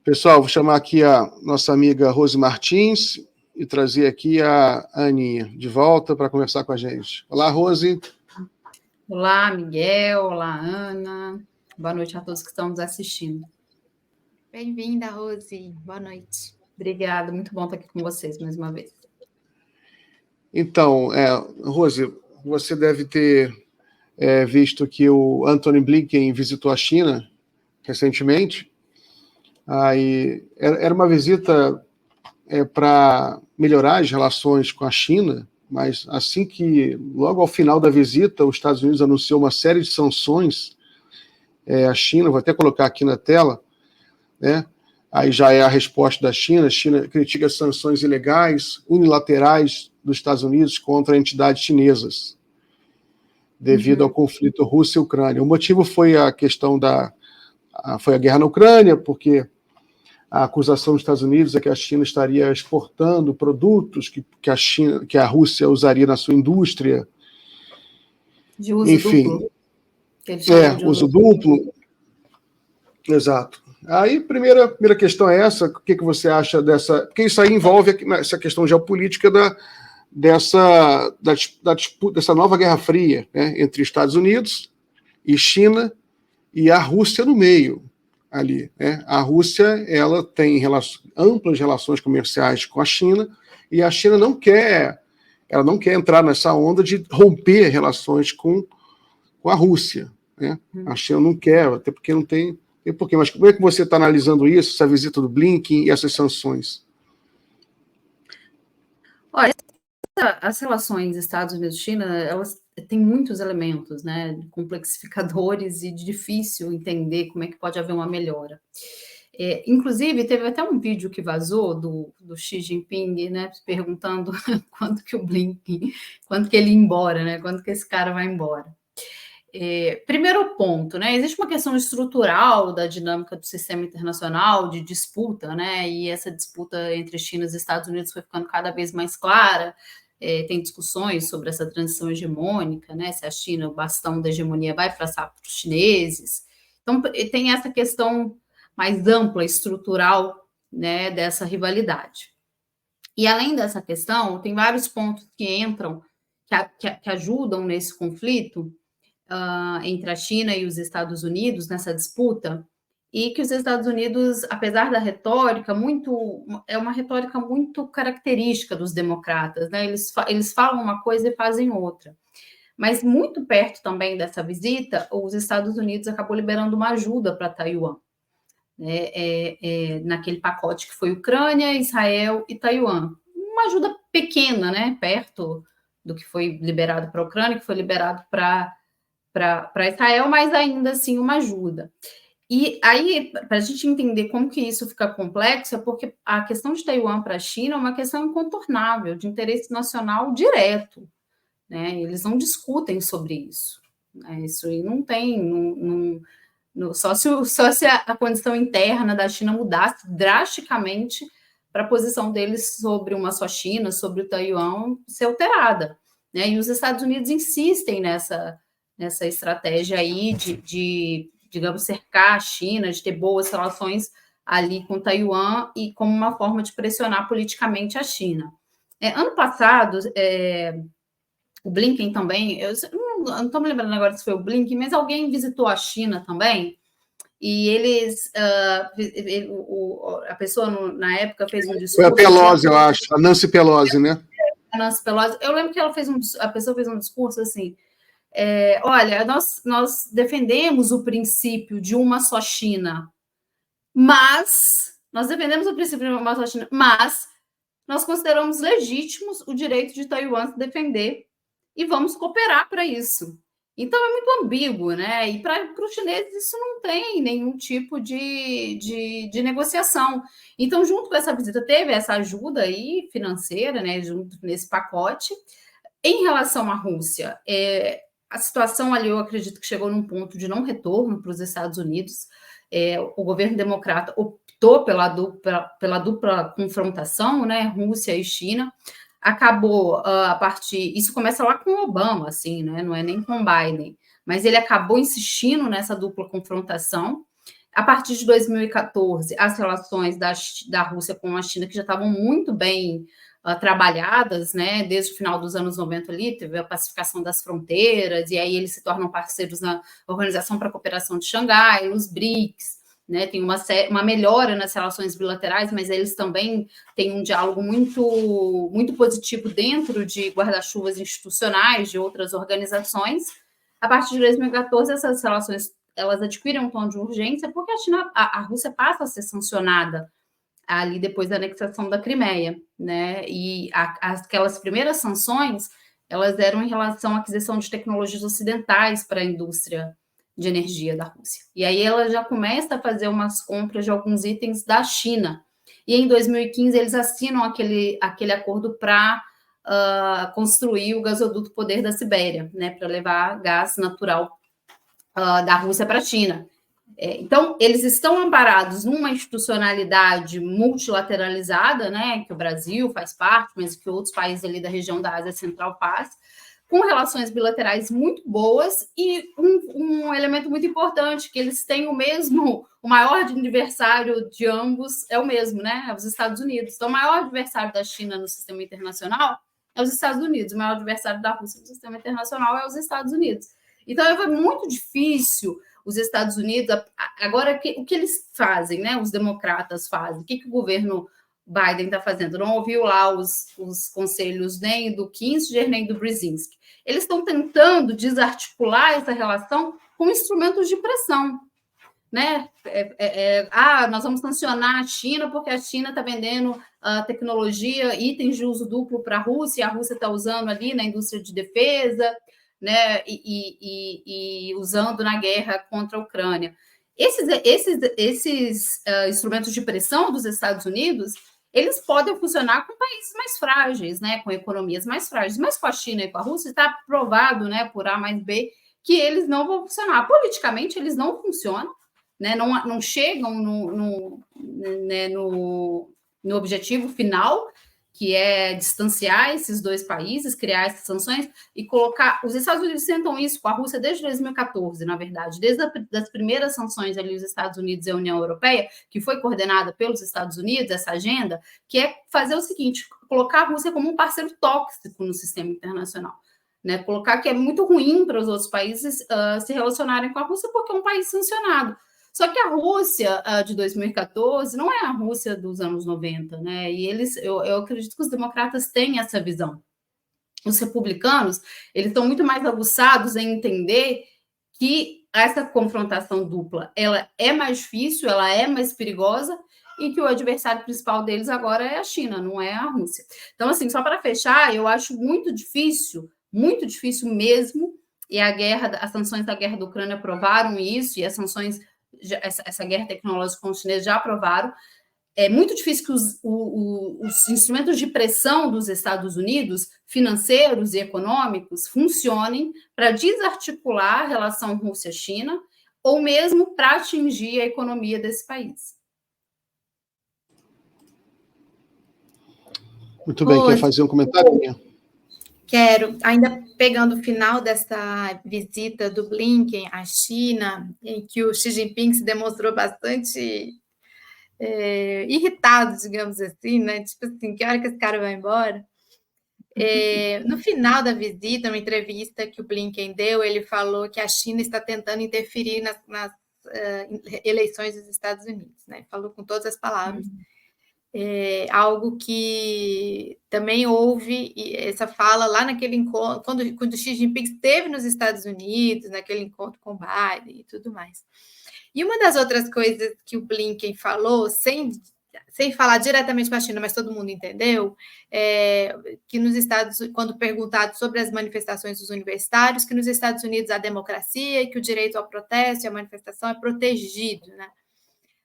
Pessoal, vou chamar aqui a nossa amiga Rose Martins e trazer aqui a Aninha de volta para conversar com a gente. Olá, Rose. Olá, Miguel. Olá, Ana. Boa noite a todos que estão nos assistindo. Bem-vinda, Rose. Boa noite. Obrigada, muito bom estar aqui com vocês mais uma vez. Então, Rose, você deve ter visto que o Antony Blinken visitou a China recentemente. Aí, era uma visita para melhorar as relações com a China, mas assim que, logo ao final da visita, os Estados Unidos anunciou uma série de sanções à China, vou até colocar aqui na tela, né? Aí já é a resposta da China. A China critica as sanções ilegais, unilaterais dos Estados Unidos contra entidades chinesas, devido ao conflito Rússia e Ucrânia. O motivo foi a questão foi a guerra na Ucrânia, porque a acusação dos Estados Unidos é que a China estaria exportando produtos que a Rússia usaria na sua indústria. De uso duplo. Uso duplo. Exato. Aí, primeira questão é essa, o que você acha dessa... Porque isso aí envolve essa questão geopolítica dessa disputa, dessa nova Guerra Fria, né, entre Estados Unidos e China e a Rússia no meio ali, né? A Rússia, ela tem amplas relações comerciais com a China e a China não quer entrar nessa onda de romper relações com a Rússia, né? A China não quer, até porque não tem porquê. Mas como é que você está analisando isso, essa visita do Blinken e essas sanções? Olha, as relações Estados Unidos-China, elas têm muitos elementos, né, complexificadores e difícil entender como é que pode haver uma melhora. Inclusive, teve até um vídeo que vazou do Xi Jinping, né, perguntando quando que ele ia embora, né, quando que esse cara vai embora. Primeiro ponto, né, existe uma questão estrutural da dinâmica do sistema internacional de disputa, né, e essa disputa entre China e Estados Unidos foi ficando cada vez mais clara. Tem discussões sobre essa transição hegemônica, né, se a China, o bastão da hegemonia, vai passar para os chineses. Então, tem essa questão mais ampla, estrutural, né, dessa rivalidade. E, além dessa questão, tem vários pontos que entram, que ajudam nesse conflito entre a China e os Estados Unidos, nessa disputa, e que os Estados Unidos, apesar da retórica, é uma retórica muito característica dos democratas, né? Eles falam uma coisa e fazem outra. Mas muito perto também dessa visita, os Estados Unidos acabou liberando uma ajuda para Taiwan, né? Naquele pacote que foi Ucrânia, Israel e Taiwan. Uma ajuda pequena, né? Perto do que foi liberado para a Ucrânia, que foi liberado para Israel, mas ainda assim uma ajuda. E aí, para a gente entender como que isso fica complexo, é porque a questão de Taiwan para a China é uma questão incontornável, de interesse nacional direto, né? Eles não discutem sobre isso, né? Isso aí não tem... só se a condição interna da China mudasse drasticamente para a posição deles sobre uma só China, sobre o Taiwan, ser alterada, né? E os Estados Unidos insistem nessa estratégia aí de, digamos, cercar a China, de ter boas relações ali com Taiwan e como uma forma de pressionar politicamente a China. Ano passado, o Blinken também, eu não estou me lembrando agora se foi o Blinken, mas alguém visitou a China também, e eles, a pessoa na época fez um discurso... Foi a Pelosi, eu acho, a Nancy Pelosi, né? A Nancy Pelosi, eu lembro que a pessoa fez um discurso assim, olha, nós defendemos o princípio de uma só China, mas nós consideramos legítimos o direito de Taiwan se defender e vamos cooperar para isso. Então, é muito ambíguo, né? E para os chineses isso não tem nenhum tipo de negociação. Então, junto com essa visita, teve essa ajuda aí financeira, né? Junto nesse pacote. Em relação à Rússia, a situação ali, eu acredito que chegou num ponto de não retorno para os Estados Unidos. O governo democrata optou pela dupla confrontação, né, Rússia e China. Acabou isso começa lá com o Obama, assim, né, não é nem com o Biden, mas ele acabou insistindo nessa dupla confrontação. A partir de 2014, as relações da Rússia com a China, que já estavam muito bem trabalhadas, né? Desde o final dos anos 90 ali, teve a pacificação das fronteiras, e aí eles se tornam parceiros na Organização para a Cooperação de Xangai, nos BRICS, né? Tem uma melhora nas relações bilaterais, mas eles também têm um diálogo muito, muito positivo dentro de guarda-chuvas institucionais de outras organizações. A partir de 2014, essas relações elas adquirem um tom de urgência porque a Rússia passa a ser sancionada ali depois da anexação da Crimeia, né? E aquelas primeiras sanções, elas eram em relação à aquisição de tecnologias ocidentais para a indústria de energia da Rússia. E aí ela já começa a fazer umas compras de alguns itens da China. E em 2015 eles assinam aquele acordo para construir o gasoduto Poder da Sibéria, né? Para levar gás natural da Rússia para a China. Então, eles estão amparados numa institucionalidade multilateralizada, né, que o Brasil faz parte, mas que outros países ali da região da Ásia Central faz, com relações bilaterais muito boas e um elemento muito importante, que eles têm o maior adversário de ambos é o mesmo, né, é os Estados Unidos. Então, o maior adversário da China no sistema internacional é os Estados Unidos, o maior adversário da Rússia no sistema internacional é os Estados Unidos. Então, é muito difícil os Estados Unidos, agora, o que eles fazem, né? Os democratas fazem, o que o governo Biden está fazendo? Não ouviu lá os conselhos nem do Kissinger, nem do Brzezinski. Eles estão tentando desarticular essa relação com instrumentos de pressão, né? Nós vamos sancionar a China porque a China está vendendo tecnologia, itens de uso duplo para a Rússia, e a Rússia está usando ali na indústria de defesa, né, e usando na guerra contra a Ucrânia. Esses instrumentos de pressão dos Estados Unidos, eles podem funcionar com países mais frágeis, né, com economias mais frágeis, mas com a China e com a Rússia está provado, né, por A mais B, que eles não vão funcionar. Politicamente, eles não funcionam, né, não chegam no objetivo final, que é distanciar esses dois países, criar essas sanções e colocar... Os Estados Unidos tentam isso com a Rússia desde 2014, na verdade, desde as primeiras sanções ali, os Estados Unidos e a União Europeia, que foi coordenada pelos Estados Unidos, essa agenda, que é fazer o seguinte, colocar a Rússia como um parceiro tóxico no sistema internacional, né? Colocar que é muito ruim para os outros países se relacionarem com a Rússia porque é um país sancionado. Só que a Rússia de 2014 não é a Rússia dos anos 90, né? E eu acredito que os democratas têm essa visão. Os republicanos, eles estão muito mais aguçados em entender que essa confrontação dupla, ela é mais difícil, ela é mais perigosa, e que o adversário principal deles agora é a China, não é a Rússia. Então, assim, só para fechar, eu acho muito difícil mesmo, e as sanções da guerra da Ucrânia provaram isso, e as sanções essa guerra tecnológica com os chineses já aprovaram. É muito difícil que os instrumentos de pressão dos Estados Unidos, financeiros e econômicos, funcionem para desarticular a relação Rússia-China ou mesmo para atingir a economia desse país. Muito bem, quer fazer um comentário, Minha? Quero, ainda pegando o final dessa visita do Blinken à China, em que o Xi Jinping se demonstrou bastante irritado, digamos assim, né? Tipo assim, que hora que esse cara vai embora? No final da visita, numa entrevista que o Blinken deu, ele falou que a China está tentando interferir nas eleições dos Estados Unidos, né? Falou com todas as palavras. Algo que também houve essa fala lá naquele encontro, quando o Xi Jinping esteve nos Estados Unidos, naquele encontro com Biden e tudo mais. E uma das outras coisas que o Blinken falou, sem falar diretamente para a China, mas todo mundo entendeu, que nos Estados Unidos, quando perguntado sobre as manifestações dos universitários, que nos Estados Unidos há democracia e que o direito ao protesto e à manifestação é protegido, né?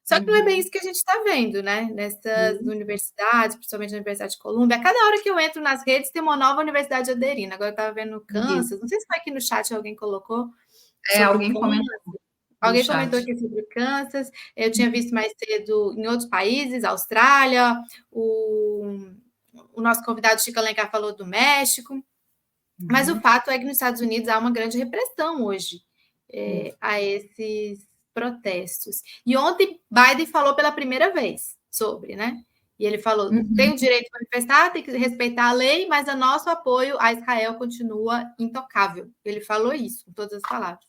Só que não é bem isso que a gente está vendo, né? Nessas universidades, principalmente na Universidade de Colômbia. Cada hora que eu entro nas redes, tem uma nova universidade aderindo. Agora eu estava vendo Kansas, não sei se foi aqui no chat alguém colocou. Alguém comentou. Alguém comentou aqui sobre Kansas. Eu tinha visto mais cedo em outros países, Austrália, o nosso convidado Chico Alencar falou do México. Mas o fato é que nos Estados Unidos há uma grande repressão hoje a esses protestos. E ontem Biden falou pela primeira vez sobre, né? E ele falou, tem o direito de manifestar, tem que respeitar a lei, mas o nosso apoio a Israel continua intocável. Ele falou isso, com todas as palavras.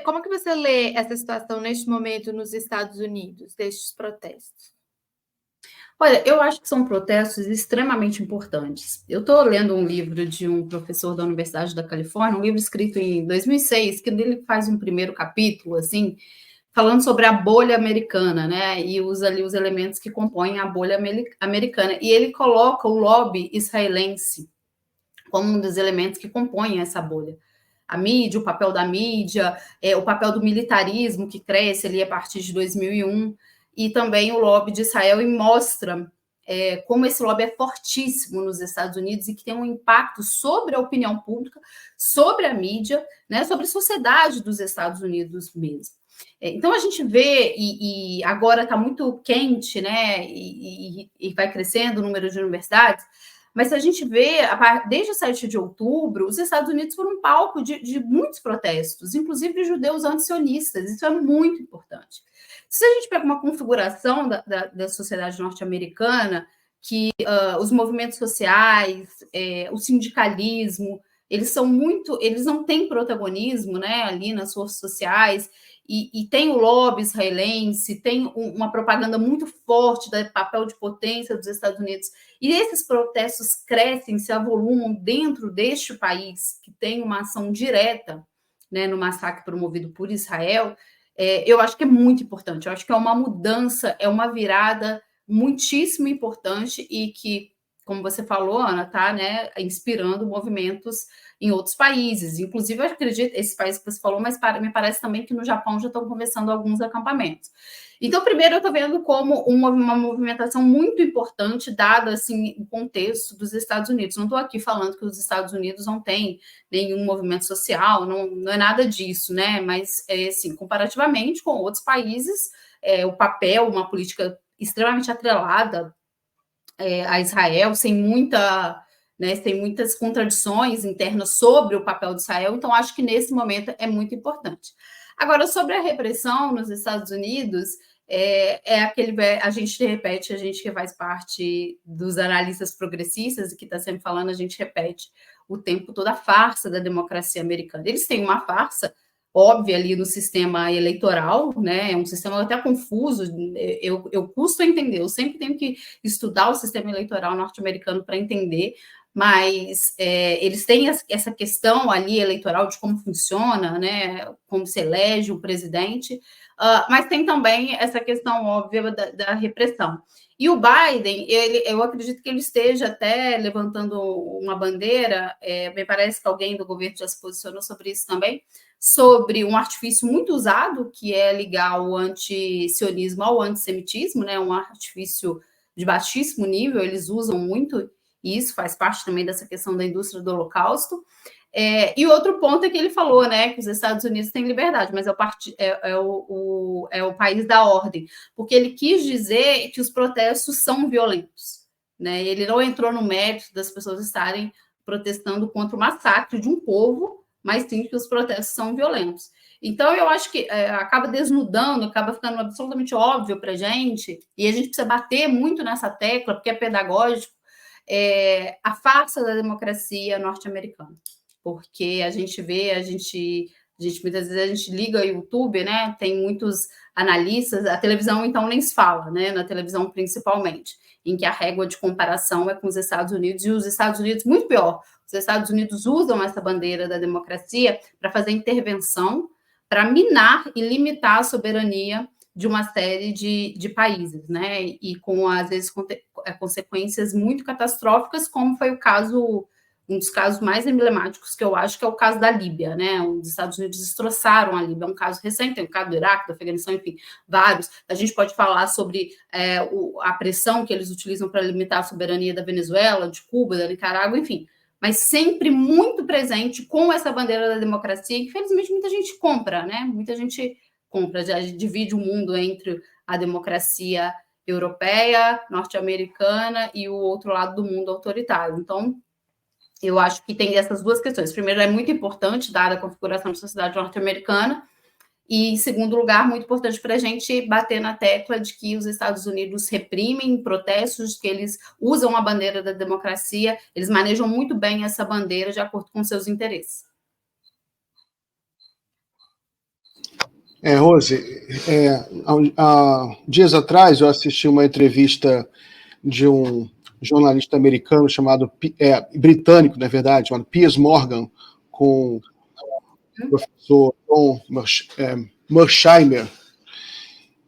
Como que você lê essa situação neste momento nos Estados Unidos, destes protestos? Olha, eu acho que são protestos extremamente importantes. Eu estou lendo um livro de um professor da Universidade da Califórnia, um livro escrito em 2006, que ele faz um primeiro capítulo, assim, falando sobre a bolha americana, né? E usa ali os elementos que compõem a bolha americana. E ele coloca o lobby israelense como um dos elementos que compõem essa bolha. A mídia, o papel da mídia, o papel do militarismo que cresce ali a partir de 2001, e também o lobby de Israel, e mostra como esse lobby é fortíssimo nos Estados Unidos e que tem um impacto sobre a opinião pública, sobre a mídia, né, sobre a sociedade dos Estados Unidos mesmo. Então, a gente vê, e agora está muito quente, né, e vai crescendo o número de universidades, mas se a gente vê, desde o 7 de outubro, os Estados Unidos foram um palco de muitos protestos, inclusive de judeus antisionistas. Isso é muito importante. Se a gente pega uma configuração da sociedade norte-americana, que os movimentos sociais, o sindicalismo, eles não têm protagonismo, né, ali nas forças sociais, e tem o lobby israelense, tem uma propaganda muito forte do papel de potência dos Estados Unidos, e esses protestos crescem, se avolumam dentro deste país, que tem uma ação direta, né, no massacre promovido por Israel. Eu acho que é muito importante, eu acho que é uma mudança, é uma virada muitíssimo importante e que, como você falou, Ana, está, né, inspirando movimentos em outros países. Inclusive, eu acredito, esse país que você falou, mas me parece também que no Japão já estão começando alguns acampamentos. Então, primeiro, eu estou vendo como uma movimentação muito importante, dado assim, o contexto dos Estados Unidos. Não estou aqui falando que os Estados Unidos não têm nenhum movimento social, não é nada disso, né? Mas, assim, comparativamente com outros países, o papel, uma política extremamente atrelada a Israel, sem muitas contradições internas sobre o papel de Israel, então acho que nesse momento é muito importante. Agora, sobre a repressão nos Estados Unidos, a gente repete, a gente que faz parte dos analistas progressistas e que está sempre falando, a gente repete o tempo todo a farsa da democracia americana. Eles têm uma farsa óbvia ali no sistema eleitoral, né? É um sistema até confuso, eu custo a entender, eu sempre tenho que estudar o sistema eleitoral norte-americano para entender, mas eles têm essa questão ali eleitoral de como funciona, né? Como se elege o presidente, mas tem também essa questão óbvia da repressão. E o Biden, eu acredito que ele esteja até levantando uma bandeira, me parece que alguém do governo já se posicionou sobre isso também, sobre um artifício muito usado, que é ligar o antisionismo ao antissemitismo, né? Um artifício de baixíssimo nível, eles usam muito, e isso faz parte também dessa questão da indústria do Holocausto. E outro ponto é que ele falou, né, que os Estados Unidos têm liberdade, mas é o país da ordem, porque ele quis dizer que os protestos são violentos, né? Ele não entrou no mérito das pessoas estarem protestando contra o massacre de um povo, mas sim que os protestos são violentos. Então, eu acho que acaba desnudando, acaba ficando absolutamente óbvio para a gente, e a gente precisa bater muito nessa tecla, porque é pedagógico, a farsa da democracia norte-americana. Porque a gente vê, muitas vezes a gente liga o YouTube, né? Tem muitos analistas, a televisão então nem se fala, né? Na televisão principalmente, em que a régua de comparação é com os Estados Unidos, e os Estados Unidos, muito pior, os Estados Unidos usam essa bandeira da democracia para fazer intervenção, para minar e limitar a soberania de uma série de países, né? E com, às vezes, consequências muito catastróficas, como foi o caso, um dos casos mais emblemáticos que eu acho que é o caso da Líbia, né? Os Estados Unidos destroçaram a Líbia, é um caso recente, tem o caso do Iraque, do Afeganistão, enfim, vários. A gente pode falar sobre a pressão que eles utilizam para limitar a soberania da Venezuela, de Cuba, da Nicarágua, enfim, mas sempre muito presente com essa bandeira da democracia, que infelizmente muita gente compra, né? Muita gente compra, já divide o mundo entre a democracia europeia, norte-americana e o outro lado do mundo autoritário. Então, eu acho que tem essas duas questões. Primeiro, é muito importante, dada a configuração da sociedade norte-americana, E, em segundo lugar, muito importante para a gente bater na tecla de que os Estados Unidos reprimem protestos, que eles usam a bandeira da democracia, eles manejam muito bem essa bandeira de acordo com seus interesses. Rose, há dias atrás eu assisti uma entrevista de um jornalista americano britânico, na verdade, chamado Piers Morgan, com o professor John Mearsheimer.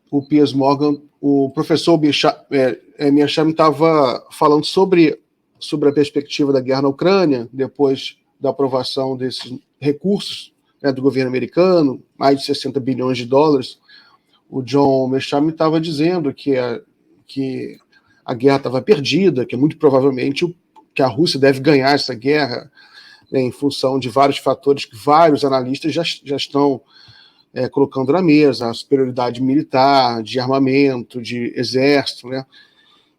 O Piers Morgan, o professor Mearsheimer estava falando sobre a perspectiva da guerra na Ucrânia, depois da aprovação desses recursos, né, do governo americano, mais de 60 bilhões de dólares. O John Mearsheimer estava dizendo que a guerra estava perdida, que muito provavelmente que a Rússia deve ganhar essa guerra, né, em função de vários fatores que vários analistas já estão colocando na mesa, a superioridade militar, de armamento, de exército, né?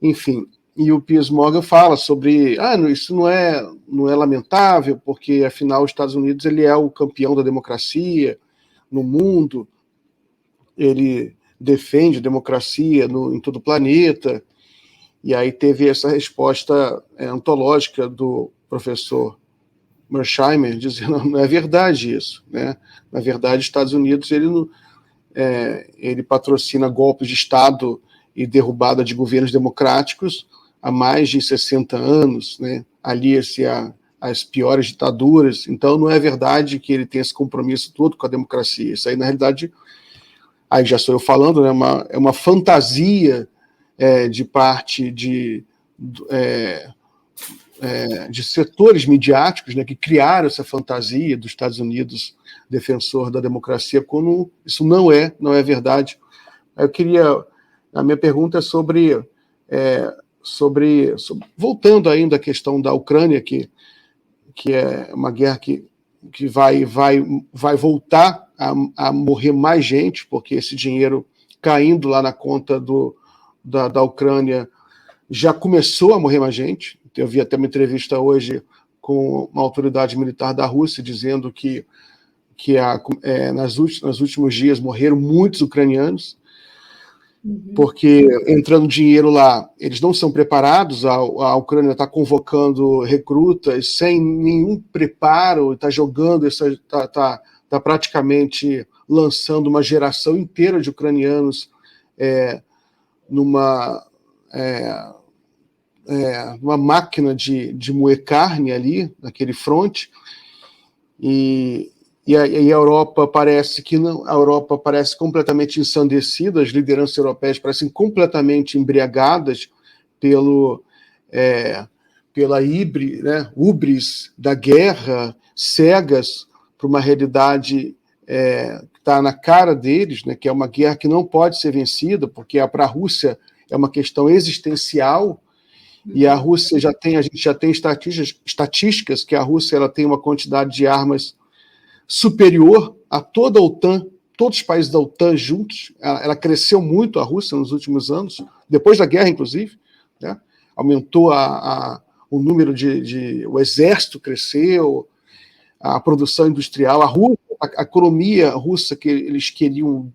Enfim. E o Piers Morgan fala sobre isso não é lamentável, porque afinal os Estados Unidos ele é o campeão da democracia no mundo, ele defende a democracia em todo o planeta. E aí teve essa resposta antológica do professor Mearsheimer dizendo não é verdade isso, né? Na verdade, os Estados Unidos ele patrocina golpes de Estado e derrubada de governos democráticos há mais de 60 anos, né? Alia-se às piores ditaduras. Então, não é verdade que ele tem esse compromisso todo com a democracia. Isso aí, na realidade, aí já sou eu falando, né? É uma fantasia de parte de setores midiáticos, né, que criaram essa fantasia dos Estados Unidos defensor da democracia, quando isso não é verdade. A minha pergunta é sobre voltando ainda à questão da Ucrânia, que é uma guerra que vai voltar a morrer mais gente, porque esse dinheiro caindo lá na conta da Ucrânia já começou a morrer mais gente. Eu vi até uma entrevista hoje com uma autoridade militar da Rússia dizendo que nos últimos dias morreram muitos ucranianos, porque entrando dinheiro lá, eles não são preparados, a Ucrânia está convocando recrutas sem nenhum preparo, está jogando, está praticamente lançando uma geração inteira de ucranianos numa máquina de moer carne ali, naquele fronte, e a Europa parece que não, a Europa parece completamente ensandecida, as lideranças europeias parecem completamente embriagadas pela híbris da guerra, cegas para uma realidade que está na cara deles, né, que é uma guerra que não pode ser vencida, porque para a Rússia é uma questão existencial. E a Rússia a gente já tem estatísticas que a Rússia ela tem uma quantidade de armas superior a toda a OTAN, todos os países da OTAN juntos. Ela cresceu muito, a Rússia, nos últimos anos, depois da guerra, inclusive, né? Aumentou o número o exército cresceu, a produção industrial, a economia russa, que eles queriam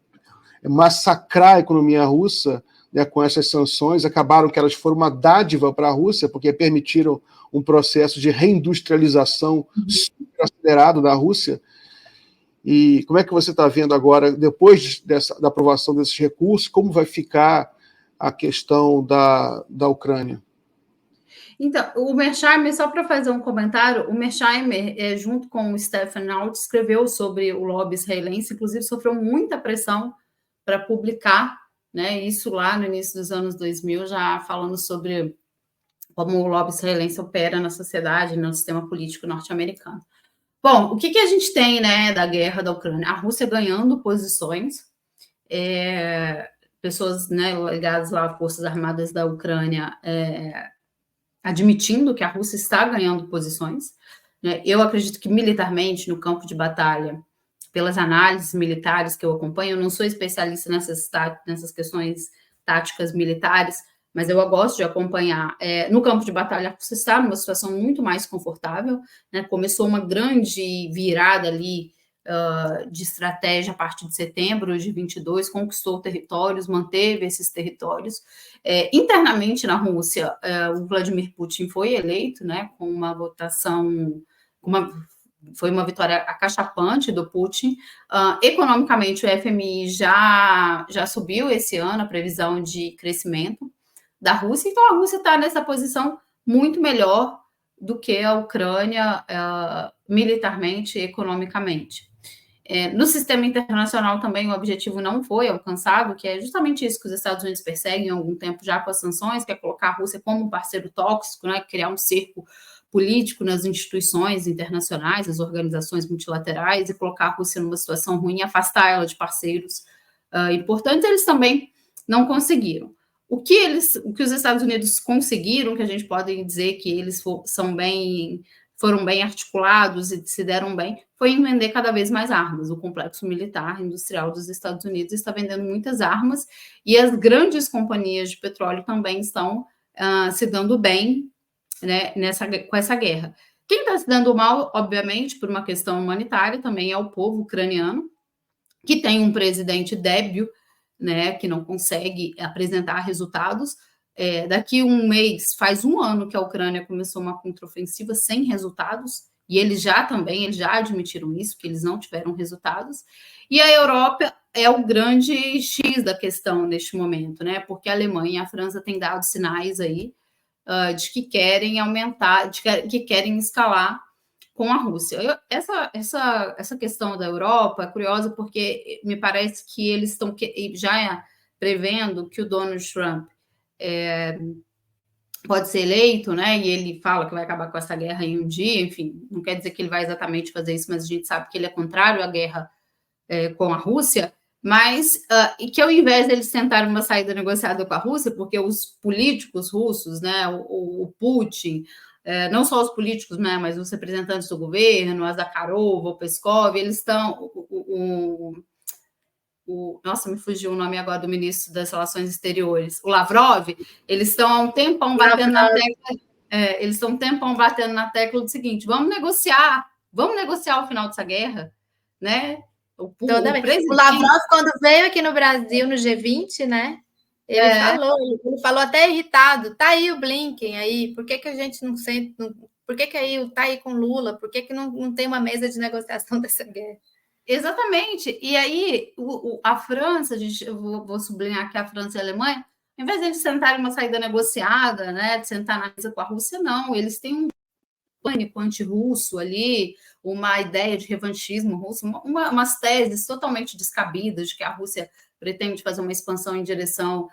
massacrar a economia russa, né, com essas sanções, acabaram que elas foram uma dádiva para a Rússia, porque permitiram um processo de reindustrialização super acelerado da Rússia. E como é que você está vendo agora, depois da aprovação desses recursos, como vai ficar a questão da Ucrânia? Então, o Mearsheimer, só para fazer um comentário, o Mearsheimer, junto com o Stefan Alt, escreveu sobre o lobby israelense, inclusive sofreu muita pressão para publicar, né, isso lá no início dos anos 2000, já falando sobre como o lobby israelense opera na sociedade, no sistema político norte-americano. Bom, o que a gente tem, né, da guerra da Ucrânia? A Rússia ganhando posições, pessoas, né, ligadas lá às Forças Armadas da Ucrânia admitindo que a Rússia está ganhando posições, né? Eu acredito que militarmente, no campo de batalha, pelas análises militares que eu acompanho, eu não sou especialista nessas questões táticas militares, mas eu gosto de acompanhar. No campo de batalha, a Rússia está numa situação muito mais confortável, né? Começou uma grande virada ali de estratégia a partir de setembro de 22, conquistou territórios, manteve esses territórios. Internamente na Rússia, o Vladimir Putin foi eleito, né, com uma votação, foi uma vitória acachapante do Putin. Economicamente, o FMI já subiu esse ano a previsão de crescimento da Rússia, então a Rússia está nessa posição muito melhor do que a Ucrânia militarmente e economicamente. No sistema internacional também o objetivo não foi alcançado, que é justamente isso que os Estados Unidos perseguem há algum tempo já com as sanções, que é colocar a Rússia como um parceiro tóxico, né, criar um cerco político nas instituições internacionais, nas organizações multilaterais, e colocar a Rússia numa situação ruim e afastar ela de parceiros importantes. Eles também não conseguiram. O que os Estados Unidos conseguiram, que a gente pode dizer que eles foram bem articulados e se deram bem, foi em vender cada vez mais armas. O complexo militar industrial dos Estados Unidos está vendendo muitas armas, e as grandes companhias de petróleo também estão se dando bem, né, com essa guerra. Quem está se dando mal, obviamente, por uma questão humanitária, também é o povo ucraniano, que tem um presidente débil, né, que não consegue apresentar resultados. Daqui um mês, faz um ano que a Ucrânia começou uma contraofensiva sem resultados, e eles já admitiram isso, que eles não tiveram resultados. E a Europa é o grande X da questão neste momento, né, porque a Alemanha e a França têm dado sinais aí de que querem aumentar, que querem escalar com a Rússia. Essa questão da Europa é curiosa, porque me parece que eles estão já prevendo que o Donald Trump pode ser eleito, né? E ele fala que vai acabar com essa guerra em um dia, enfim, não quer dizer que ele vai exatamente fazer isso, mas a gente sabe que ele é contrário à guerra com a Rússia, mas e que ao invés de eles tentarem uma saída negociada com a Rússia, porque os políticos russos, né, o Putin, não só os políticos, né, mas os representantes do governo, a Zakharov, o Peskov, eles estão... Nossa, me fugiu o nome agora do ministro das Relações Exteriores, o Lavrov, eles estão há um tempão batendo na tecla... eles estão um tempão batendo na tecla do seguinte: vamos negociar o final dessa guerra, né? O Lavrov, quando veio aqui no Brasil, no G20, né? Ele falou até irritado, tá aí o Blinken aí, por que a gente não sente, por que aí tá aí com Lula, por que não tem uma mesa de negociação dessa guerra? Exatamente, e aí a França, eu vou sublinhar que a França e a Alemanha, ao invés de eles sentarem uma saída negociada, né, de sentar na mesa com a Rússia, não, eles têm um pânico anti-russo ali, uma ideia de revanchismo russo, umas teses totalmente descabidas de que a Rússia pretende fazer uma expansão em direção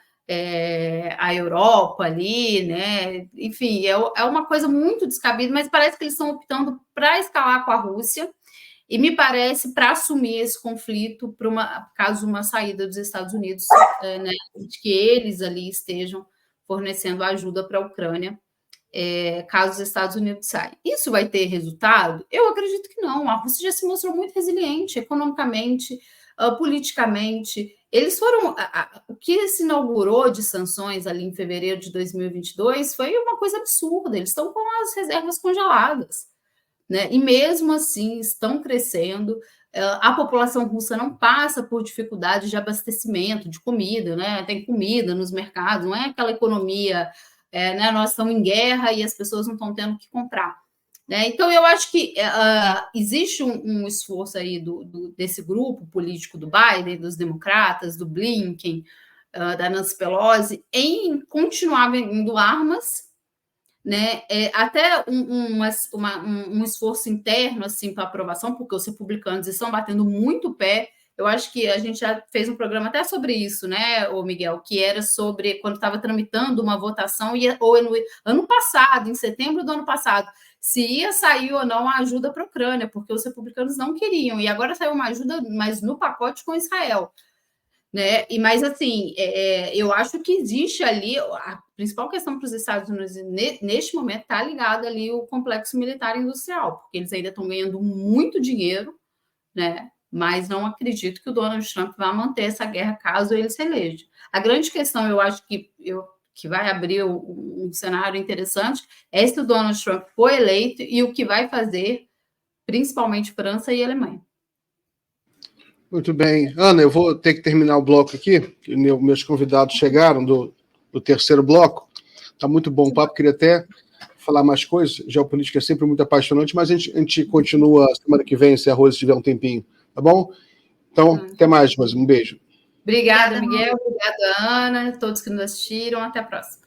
à Europa ali, né? Enfim, é uma coisa muito descabida, mas parece que eles estão optando para escalar com a Rússia, e me parece para assumir esse conflito caso uma saída dos Estados Unidos, né, de que eles ali estejam fornecendo ajuda para a Ucrânia, caso os Estados Unidos saiam. Isso vai ter resultado? Eu acredito que não. A Rússia já se mostrou muito resiliente economicamente, politicamente. Eles foram... o que se inaugurou de sanções ali em fevereiro de 2022 foi uma coisa absurda. Eles estão com as reservas congeladas, né? E mesmo assim estão crescendo. A população russa não passa por dificuldade de abastecimento de comida, né? Tem comida nos mercados, não é aquela economia... né, nós estamos em guerra e as pessoas não estão tendo que comprar, né? Então, eu acho que existe um esforço aí desse grupo político do Biden, dos democratas, do Blinken, da Nancy Pelosi, em continuar vendendo armas, né? Até um esforço interno assim, para aprovação, porque os republicanos estão batendo muito o pé. Eu acho que a gente já fez um programa até sobre isso, né, Miguel, que era sobre quando estava tramitando uma votação, ou no ano passado, em setembro do ano passado, se ia sair ou não a ajuda para a Ucrânia, porque os republicanos não queriam, e agora saiu uma ajuda, mas no pacote com Israel, né? Mas assim, eu acho que existe ali a principal questão para os Estados Unidos neste momento está ligada ali o complexo militar industrial, porque eles ainda estão ganhando muito dinheiro, né? Mas não acredito que o Donald Trump vá manter essa guerra caso ele se eleja. A grande questão, eu acho que vai abrir um cenário interessante é se o Donald Trump for eleito e o que vai fazer, principalmente França e Alemanha. Muito bem. Ana, eu vou ter que terminar o bloco aqui, que meus convidados chegaram do terceiro bloco. Está muito bom o papo, queria até falar mais coisas. Geopolítica é sempre muito apaixonante, mas a gente continua semana que vem, se a Rose tiver um tempinho, tá bom? Então, até mais, Rose. Um beijo. Obrigada, Miguel. Obrigada, Ana. Todos que nos assistiram. Até a próxima.